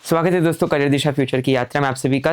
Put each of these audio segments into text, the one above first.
स्वागत है दोस्तों करियर दिशा फ्यूचर की यात्रा में आप सभी का।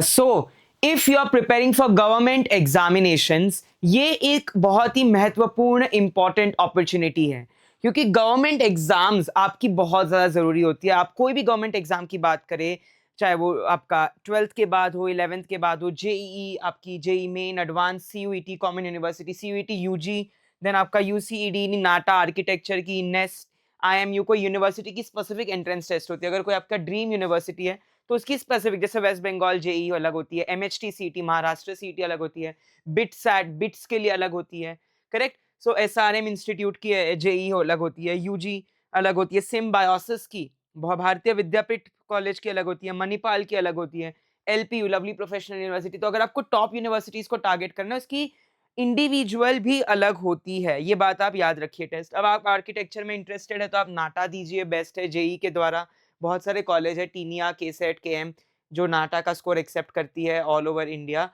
If you are preparing for government examinations, ये एक बहुत ही महत्वपूर्ण इंपॉर्टेंट अपॉर्चुनिटी है क्योंकि गवर्नमेंट एग्जाम्स आपकी बहुत ज़्यादा ज़रूरी होती है। आप कोई भी गवर्नमेंट एग्जाम की बात करें, चाहे वो आपका 12th के बाद हो, 11th के बाद हो, जेईई, आपकी JEE main, advance, CUET, common university, CUET UG, then आपका यूसीईडी, नाटा, आर्किटेक्चर की, नेस्ट, आईएमयू, कोई यूनिवर्सिटी की स्पेसिफिक एंट्रेंस टेस्ट होती है। अगर कोई आपका ड्रीम यूनिवर्सिटी है तो उसकी स्पेसिफिक, जैसे वेस्ट बंगाल जेई अलग होती है, एमएचटी सीटी, महाराष्ट्र सीटी अलग होती है, बिट्सैट बिट्स के लिए अलग होती है, करेक्ट। सो एसआरएम इंस्टीट्यूट की जेई अलग होती है, यूजी अलग होती है, सिम्बायोसिस की, भारतीय विद्यापीठ कॉलेज की अलग होती है, मणिपाल की अलग होती है, एलपीयू, लवली प्रोफेशनल यूनिवर्सिटी। तो अगर आपको टॉप यूनिवर्सिटीज को टारगेट करना है, उसकी इंडिविजुअल भी अलग होती है, ये बात आप याद रखिए। टेस्ट, अब आप आर्किटेक्चर में इंटरेस्टेड है तो आप नाटा दीजिए, बेस्ट है। जेई के द्वारा बहुत सारे कॉलेज है, टीनिया, केसेट, केएम, जो नाटा का स्कोर एक्सेप्ट करती है ऑल ओवर इंडिया।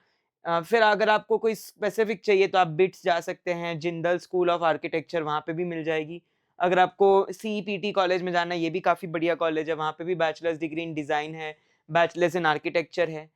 फिर अगर आपको कोई स्पेसिफिक चाहिए तो आप बिट्स जा सकते हैं, जिंदल स्कूल ऑफ आर्किटेक्चर, वहाँ पे भी मिल जाएगी। अगर आपको सीईपीटी कॉलेज में जाना है, ये भी काफ़ी बढ़िया कॉलेज है, वहाँ पे भी बैचलर्स डिग्री इन डिज़ाइन है, बैचलर्स इन आर्किटेक्चर है।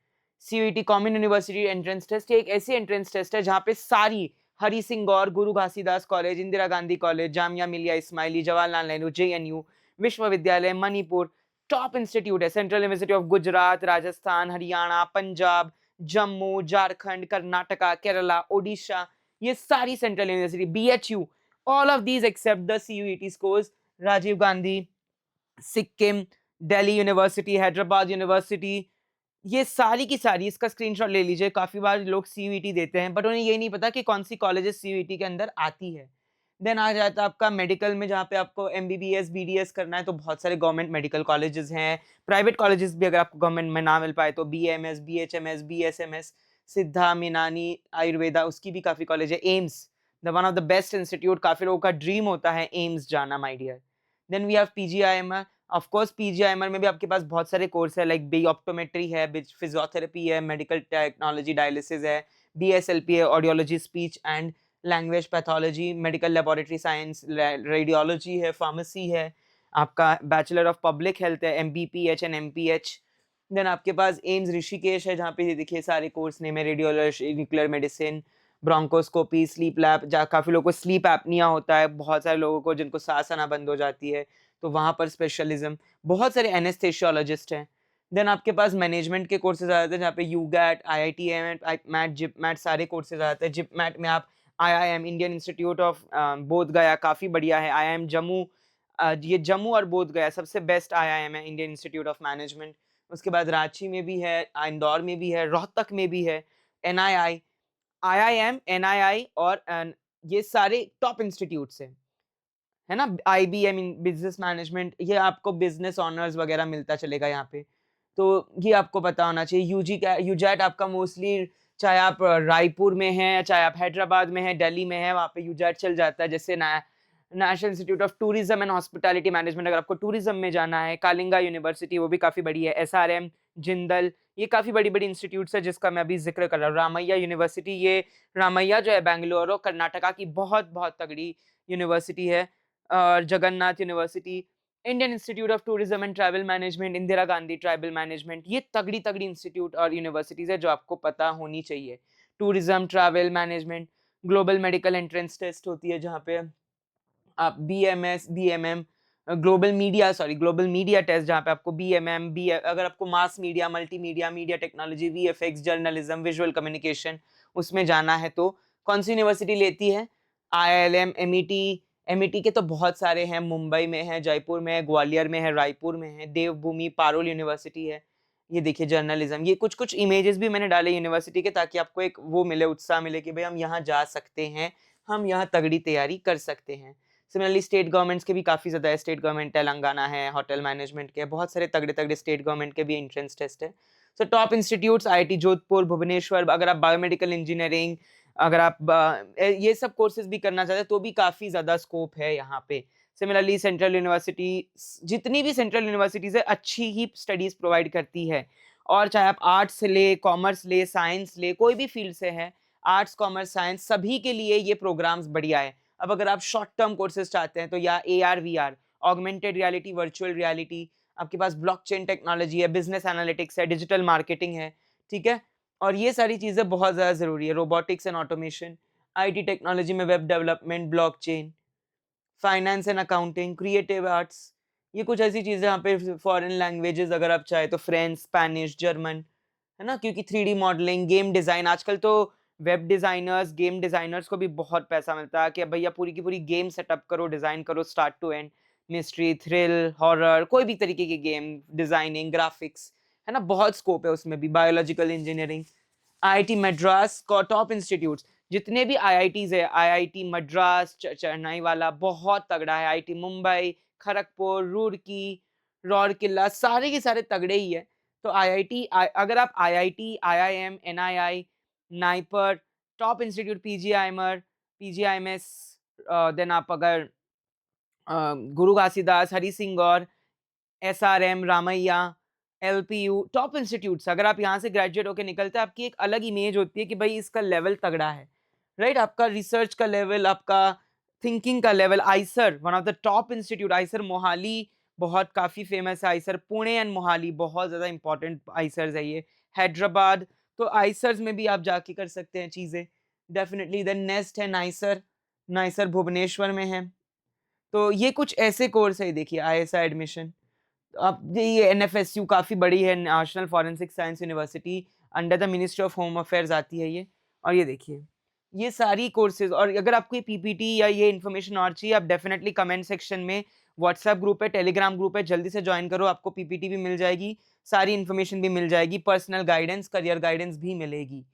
CUET common university entrance test, ये एक ऐसी एंट्रेंस टेस्ट है जहाँ पे सारी, हरी सिंह गौर, गुरु घासीदास कॉलेज, इंदिरा गांधी कॉलेज, जामिया मिलिया इस्माइली, जवाहरलाल नेहरू, जेएनयू, विश्वविद्यालय मणिपुर, टॉप इंस्टीट्यूट है। Central university of Gujarat, Rajasthan, Haryana, Punjab, Jammu, Jharkhand, Karnataka, Kerala, Odisha, ये सारी central university, BHU, all of these accept the CUET scores, Rajiv Gandhi, Sikkim, Delhi university, Hyderabad university, ये सारी की सारी, इसका स्क्रीनशॉट ले लीजिए। काफ़ी बार लोग सीयूईटी देते हैं बट उन्हें ये नहीं पता कि कौन सी कॉलेजेस सीयूईटी के अंदर आती है। देन आ जाता है आपका मेडिकल में, जहाँ पे आपको एमबीबीएस, बीडीएस करना है तो बहुत सारे गवर्नमेंट मेडिकल कॉलेजेस हैं। प्राइवेट कॉलेजेस भी अगर आपको गवर्नमेंट में ना मिल पाए तो बीएमएस, बीएचएमएस, बीएसएमएस, सिद्धा, मीनानी, आयुर्वेदा, उसकी भी काफ़ी कॉलेज है। AIIMS, the one of the best institute, काफ़ी लोगों का ड्रीम होता है एम्स जाना, my dear. Then we have PGIMER, of course PGIMER में भी आपके पास बहुत सारे कोर्स है, लाइक बी ऑप्टोमेट्री है, फिजियोथेरेपी है, मेडिकल टेक्नोलॉजी डायलिसिस है, बीएसएलपी है, audiology, speech and language pathology, medical laboratory science, radiology है, फार्मेसी है, आपका बैचलर ऑफ पब्लिक हेल्थ है, एमबीपीएच एंड एमपीएच। देन आपके पास एम्स ऋषिकेश है, जहाँ पे देखिए सारे कोर्स नेम है, radiology, nuclear medicine, bronchoscopy, sleep lab, जहाँ काफ़ी लोगों को स्लीप एपनिया होता है, बहुत सारे लोगों को जिनको सांस आना बंद हो जाती है, तो वहाँ पर स्पेशलिज्म, बहुत सारे एनेस्थेसियोलॉजिस्ट हैं। देन आपके पास मैनेजमेंट के कोर्सेज आ जाते हैं, जहाँ पे यूगैट, आईआईटीएम, मैट, जिपमैट, सारे कोर्सेज आ जाते हैं। जिपमैट में आप आईआईएम, इंडियन इंस्टीट्यूट ऑफ बोध गया, काफ़ी बढ़िया है। आईआईएम जम्मू, ये जम्मू और बोध गया सबसे बेस्ट आईआईएम है, इंडियन इंस्टीट्यूट ऑफ मैनेजमेंट। उसके बाद रांची में भी है, इंदौर में भी है, रोहतक में भी है, एनआईआई, आईआईएम, एनआईआई और ये सारे टॉप इंस्टीट्यूट्स हैं, है ना। आईबीएम इन बिजनेस मैनेजमेंट, ये आपको बिजनेस ऑनर्स वगैरह मिलता चलेगा यहाँ पे, तो ये आपको पता होना चाहिए। यूजी का, यूजैट आपका मोस्टली, चाहे आप रायपुर में हैं, चाहे आप हैदराबाद में हैं, दिल्ली में हैं, वहाँ पे यूजैट चल जाता है। जैसे national institute of tourism and hospitality management, अगर आपको टूरिज्म में जाना है, कालिंगा यूनिवर्सिटी, वो भी काफ़ी बड़ी है, एसआरएम, जिंदल, ये काफ़ी बड़ी-बड़ी इंस्टीट्यूट्स है जिसका मैं अभी ज़िक्र कर रहा हूँ। रामैया यूनिवर्सिटी, ये रामैया जो है बेंगलुरु, कर्नाटका की बहुत-बहुत तगड़ी यूनिवर्सिटी है। और Jagannath university, Indian institute of tourism and travel management, Indira Gandhi tribal management, ये तगड़ी-तगड़ी इंस्टीट्यूट और यूनिवर्सिटीज़ है जो आपको पता होनी चाहिए। Tourism, travel management, global medical entrance test होती है, जहाँ पे आप BMS, BMM, global media test, जहाँ पे आपको बीएमएम, बी, अगर आपको mass media, multimedia, media technology, VFX, journalism, visual communication, उसमें जाना है तो कौन सी यूनिवर्सिटी लेती है? आईआईएम, एमईटी, एमईटी के तो बहुत सारे हैं, मुंबई में है, जयपुर में है, ग्वालियर में है, रायपुर में है, देवभूमि, पारुल यूनिवर्सिटी है। ये देखिए जर्नलिज्म, ये कुछ-कुछ इमेजेस भी मैंने डाले यूनिवर्सिटी के, ताकि आपको एक वो मिले, उत्साह मिले कि भाई हम यहाँ जा सकते हैं, हम यहाँ तगड़ी तैयारी कर सकते हैं। सिमिलरली स्टेट गवर्नमेंट्स के भी काफ़ी ज़्यादा है, स्टेट गवर्नमेंट तेलंगाना है, होटल मैनेजमेंट के, बहुत सारे तगड़े-तगड़े स्टेट गवर्नमेंट के भी एंट्रेंस टेस्ट है। So top institutes, IIT Jodhpur, Bhubaneswar, अगर आप बायोमेडिकल इंजीनियरिंग, अगर आप ये सब कोर्सेज भी करना चाहते हैं तो भी काफ़ी ज़्यादा स्कोप है यहाँ पे। सिमिलरली सेंट्रल यूनिवर्सिटी, जितनी भी सेंट्रल यूनिवर्सिटीज़ है अच्छी ही स्टडीज़ प्रोवाइड करती है, और चाहे आप आर्ट्स ले, कॉमर्स ले, साइंस ले, कोई भी फील्ड से है, आर्ट्स, कॉमर्स, साइंस, सभी के लिए ये प्रोग्राम्स बढ़िया है। अब अगर आप शॉर्ट टर्म कोर्सेज चाहते हैं तो या AR, VR, augmented reality, virtual reality, आपके पास ब्लॉकचेन टेक्नोलॉजी है, बिजनेस एनालिटिक्स है, डिजिटल मार्केटिंग है, ठीक है। और ये सारी चीज़ें बहुत ज़्यादा ज़रूरी है, robotics and automation, IT technology में web development, blockchain, finance and accounting, creative arts, ये कुछ ऐसी चीज़ें यहाँ पे फॉरेन लैंग्वेजेस अगर आप चाहे तो फ्रेंच, स्पेनिश, जर्मन, है ना? क्योंकि 3D मॉडलिंग, गेम डिज़ाइन, आजकल तो वेब डिज़ाइनर्स, गेम डिज़ाइनर्स को भी बहुत पैसा मिलता है कि भैया पूरी की पूरी गेम सेटअप करो, डिज़ाइन करो start to end, mystery, thrill, horror, कोई भी तरीके की गेम, डिज़ाइनिंग, ग्राफिक्स, है ना? बहुत स्कोप है उसमें भी, बायोलॉजिकल इंजीनियरिंग। आईआईटी मद्रास को टॉप इंस्टीट्यूट्स, जितने भी आईआईटीज़ है, आईआईटी मद्रास, चेन्नई वाला बहुत तगड़ा है, आईआईटी मुंबई, खड़गपुर, रुड़की, रौरकिला, सारे के सारे तगड़े ही है। तो आईआईटी अगर आप IIT, IIM, NII, NIPER, top institute PGIMER, PGIMS, then आप अगर Guru Ghasidas, Hari Singh Gour, SRM, Ramaiah, LPU, top institutes, अगर आप यहाँ से ग्रेजुएट होके निकलते हैं, आपकी एक अलग इमेज होती है कि भाई इसका लेवल तगड़ा है, राइट? आपका रिसर्च का लेवल, आपका थिंकिंग का level. Eicher, one of the top institute, Eicher Mohali बहुत काफ़ी फेमस है, आइसर पुणे एंड मोहाली बहुत ज़्यादा इंपॉर्टेंट आइसर्स है ये, हैदराबाद, तो आइसर्स में भी आप जाके कर सकते हैं चीज़ें डेफिनेटली। देन नेक्स्ट है नाइसर, नाइसर भुवनेश्वर में है। तो ये कुछ ऐसे कोर्स है, देखिए आईएसआई एडमिशन। अब ये एनएफएसयू काफ़ी बड़ी है, national forensic science university, under the ministry of home affairs आती है ये। और ये देखिए ये सारी कोर्सेज, और अगर आपको ये पीपीटी या ये इन्फॉर्मेशन और चाहिए, आप डेफिनेटली कमेंट सेक्शन में, व्हाट्सएप ग्रुप है, टेलीग्राम ग्रुप है, जल्दी से ज्वाइन करो, आपको पीपीटी भी मिल जाएगी, सारी इन्फॉर्मेशन भी मिल जाएगी, पर्सनल गाइडेंस, करियर गाइडेंस भी मिलेगी।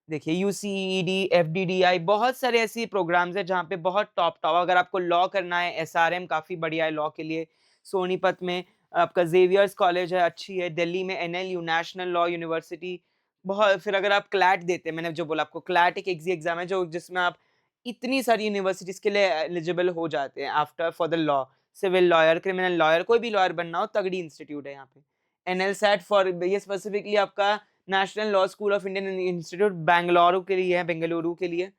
देखिए यूसीईडी, एफडीडीआई, बहुत सारे ऐसे प्रोग्राम्स हैं जहाँ पे बहुत टॉप टॉप, अगर आपको लॉ करना है, एसआरएम काफ़ी बढ़िया है लॉ के लिए, सोनीपत में आपका जेवियर्स कॉलेज है, अच्छी है, दिल्ली में एनएलयू, नेशनल लॉ यूनिवर्सिटी बहुत। फिर अगर आप क्लैट देते हैं, मैंने जो बोला आपको, क्लैट एक एग्जाम है जो जिसमें आप इतनी सारी यूनिवर्सिटीज के लिए एलिजिबल हो जाते हैं after for the law, civil lawyer, criminal lawyer, कोई भी लॉयर बनना हो, तगड़ी इंस्टीट्यूट है यहाँ पे। एनएल सेट फॉर ये स्पेसिफिकली आपका national law school of Indian institute Bengaluru के लिए है, बेंगलुरु के लिए,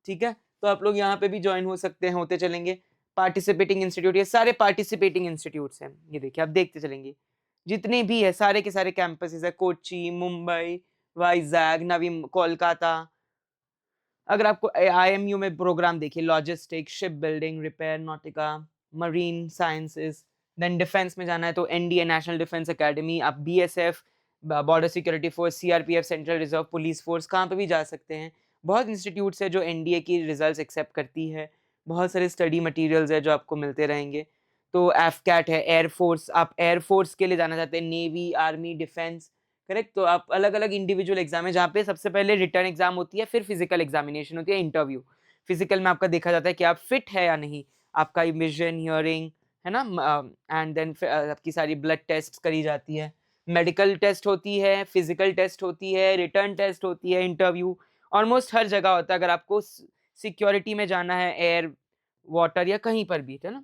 ठीक है। तो आप लोग यहाँ पे भी ज्वाइन हो सकते हैं, होते चलेंगे। पार्टिसिपेटिंग इंस्टीट्यूट, ये सारे पार्टिसिपेटिंग इंस्टीट्यूट्स हैं, ये देखिए आप देखते चलेंगे, जितने भी है सारे के सारे कैंपसेस है, कोची, मुंबई, वाइजैग, नवी, कोलकाता। अगर आपको आईएमयू में प्रोग्राम देखिए, logistic, ship building, repair, nautical, marine sciences. Then defence में जाना है तो एनडीए, नेशनल डिफेंस एकेडमी, आप BSF, border security force, CRPF, central reserve police force, कहाँ पे भी जा सकते हैं। बहुत इंस्टीट्यूट्स है जो एनडीए की रिजल्ट्स एक्सेप्ट करती है, बहुत सारे स्टडी मटेरियल्स है जो आपको मिलते रहेंगे। तो एफकैट है, एयरफोर्स, आप एयरफोर्स के लिए जाना चाहते हैं, नेवी, आर्मी, डिफेंस, करेक्ट। तो आप अलग अलग इंडिविजुअल एग्जाम है, जहाँ पे सबसे पहले रिटर्न एग्जाम होती है, फिर फिजिकल एग्जामिनेशन होती है, इंटरव्यू। फिजिकल में आपका देखा जाता है कि आप फिट है या नहीं, आपका विजन, हियरिंग, है ना, एंड देन आपकी सारी ब्लड टेस्ट करी जाती है, मेडिकल टेस्ट होती है, फिजिकल टेस्ट होती है, रिटर्न टेस्ट होती है, इंटरव्यू ऑलमोस्ट हर जगह होता है। अगर आपको सिक्योरिटी में जाना है, एयर, वाटर या कहीं पर भी, है ना,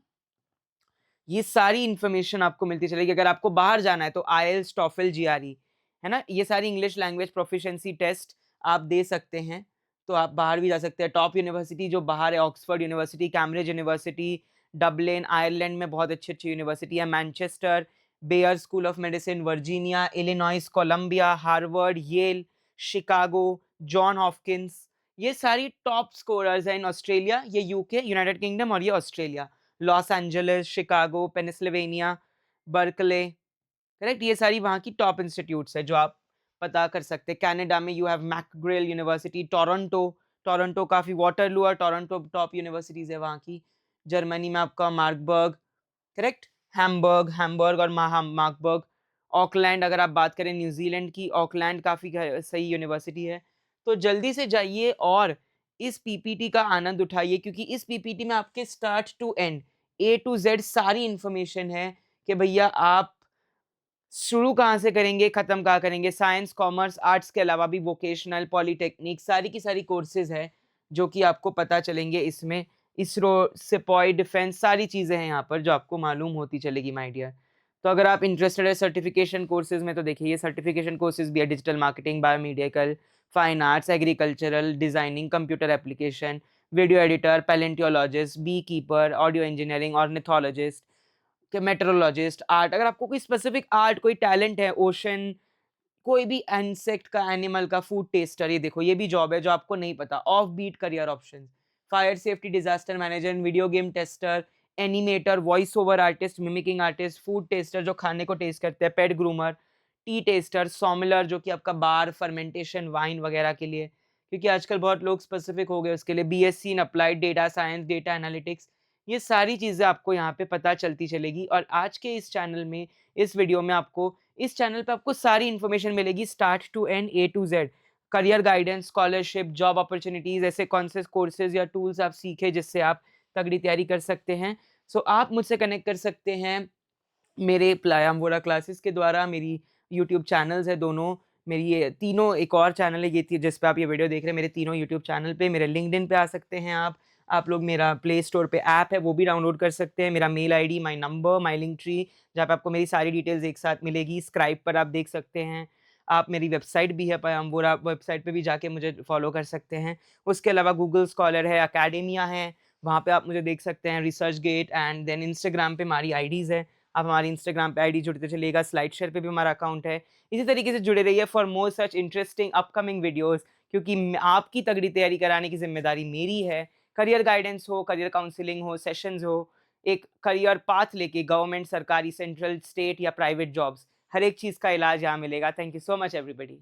ये सारी इन्फॉर्मेशन आपको मिलती चलेगी। अगर आपको बाहर जाना है तो आईएलटीएस, टॉफल, जीआरई, है ना, ये सारी इंग्लिश लैंग्वेज प्रोफिशिएंसी टेस्ट आप दे सकते हैं, तो आप बाहर भी जा सकते हैं। टॉप यूनिवर्सिटी जो बाहर है, Oxford university, Cambridge university, Dublin Ireland में बहुत अच्छी अच्छी यूनिवर्सिटी है, Manchester, Baylor school of medicine, Virginia, Illinois, Columbia, Harvard, Yale, Chicago, John Hopkins, ये सारी टॉप स्कोरर्स हैं इन ऑस्ट्रेलिया, ये यूके, यूनाइटेड किंगडम, और ये Australia, Los Angeles, Chicago, Pennsylvania, Berkeley, correct. ये सारी वहाँ की टॉप इंस्टीट्यूट्स है जो आप पता कर सकते हैं। कनाडा में you have McGill university, Toronto, Toronto काफ़ी, वाटरलू और टोरंटो टॉप यूनिवर्सिटीज़ है वहाँ की। जर्मनी में आपका मार्कबर्ग, करेक्ट, हैम्बर्ग, हैम्बर्ग और मार्कबर्ग। ऑकलैंड, अगर आप बात करें न्यूजीलैंड की, ऑकलैंड काफ़ी सही यूनिवर्सिटी है। तो जल्दी से जाइए और इस पीपीटी का आनंद उठाइए, क्योंकि इस पीपीटी में आपके start to end, A to Z सारी इंफॉर्मेशन है कि भैया आप शुरू कहाँ से करेंगे, खत्म कहाँ करेंगे। साइंस, कॉमर्स, आर्ट्स के अलावा भी वोकेशनल, पॉलिटेक्निक, सारी की सारी कोर्सेज है जो कि आपको पता चलेंगे इसमें। इसरो, सिपॉय, डिफेंस, सारी चीज़ें हैं यहाँ पर जो आपको मालूम होती चलेगी माय डियर। तो अगर आप इंटरेस्टेड है सर्टिफिकेशन कोर्सेज में, तो देखिए ये सर्टिफिकेशन कोर्सेज भी है, digital marketing, biomedical, fine arts, agricultural, designing, computer application, video editor, paleontologist, bee keeper, audio engineering, ornithologist, कि मेट्रोलॉजिस्ट, आर्ट, अगर आपको कोई स्पेसिफिक आर्ट, कोई टैलेंट है, ओशन, कोई भी इंसेक्ट का, एनिमल का, फूड टेस्टर, ये देखो ये भी जॉब है जो आपको नहीं पता। Off beat career option, fire safety disaster manager, video game tester, animator, voice over artist, mimicking artist, food tester जो खाने को टेस्ट करते हैं, pet groomer, tea tester, sommelier जो कि आपका बार फर्मेंटेशन वाइन वगैरह के लिए, क्योंकि आजकल बहुत लोग स्पेसिफिक हो गए उसके लिए, BSc in applied data science, data analytics, ये सारी चीज़ें आपको यहाँ पे पता चलती चलेगी। और आज के इस चैनल में, इस वीडियो में आपको, इस चैनल पे आपको सारी इन्फॉर्मेशन मिलेगी start to end, A to Z. Career guidance, scholarship, job opportunities, ऐसे कौन से कोर्सेज़ या टूल्स आप सीखे जिससे आप तगड़ी तैयारी कर सकते हैं। सो आप मुझसे कनेक्ट कर सकते हैं मेरे प्लायामवोरा क्लासेस के द्वारा। मेरी यूट्यूब चैनल्स है दोनों, मेरी ये तीनों, एक और चैनल है ये जिस पे आप ये वीडियो देख रहे हैं, मेरे तीनों यूट्यूब चैनल पे, मेरे लिंक्डइन पे आ सकते हैं आप लोग, मेरा प्ले स्टोर पे ऐप है वो भी डाउनलोड कर सकते हैं, मेरा mail ID, my number, my link tree, जहाँ पे आपको मेरी सारी डिटेल्स एक साथ मिलेगी, स्क्राइब पर आप देख सकते हैं। आप, मेरी वेबसाइट भी है प्यामवोरा, वेबसाइट पे भी जाके मुझे फॉलो कर सकते हैं। उसके अलावा गूगल स्कॉलर है, अकेडेमिया है, वहाँ पे आप मुझे देख सकते हैं, research gate, and then Instagram पे हमारी आईडीज़ है, आप हमारी इंस्टाग्राम पे आईडी जुड़ते चलिएगा, स्लाइड शेयर पे भी हमारा अकाउंट है। इसी तरीके से जुड़े रहिए for more such interesting upcoming videos, क्योंकि आपकी तगड़ी तैयारी कराने की जिम्मेदारी मेरी है। करियर गाइडेंस हो, करियर काउंसलिंग हो, सेशंस हो, एक करियर पाथ लेके, गवर्नमेंट, सरकारी, सेंट्रल, स्टेट या प्राइवेट जॉब्स, हर एक चीज़ का इलाज यहाँ मिलेगा। Thank you so much everybody.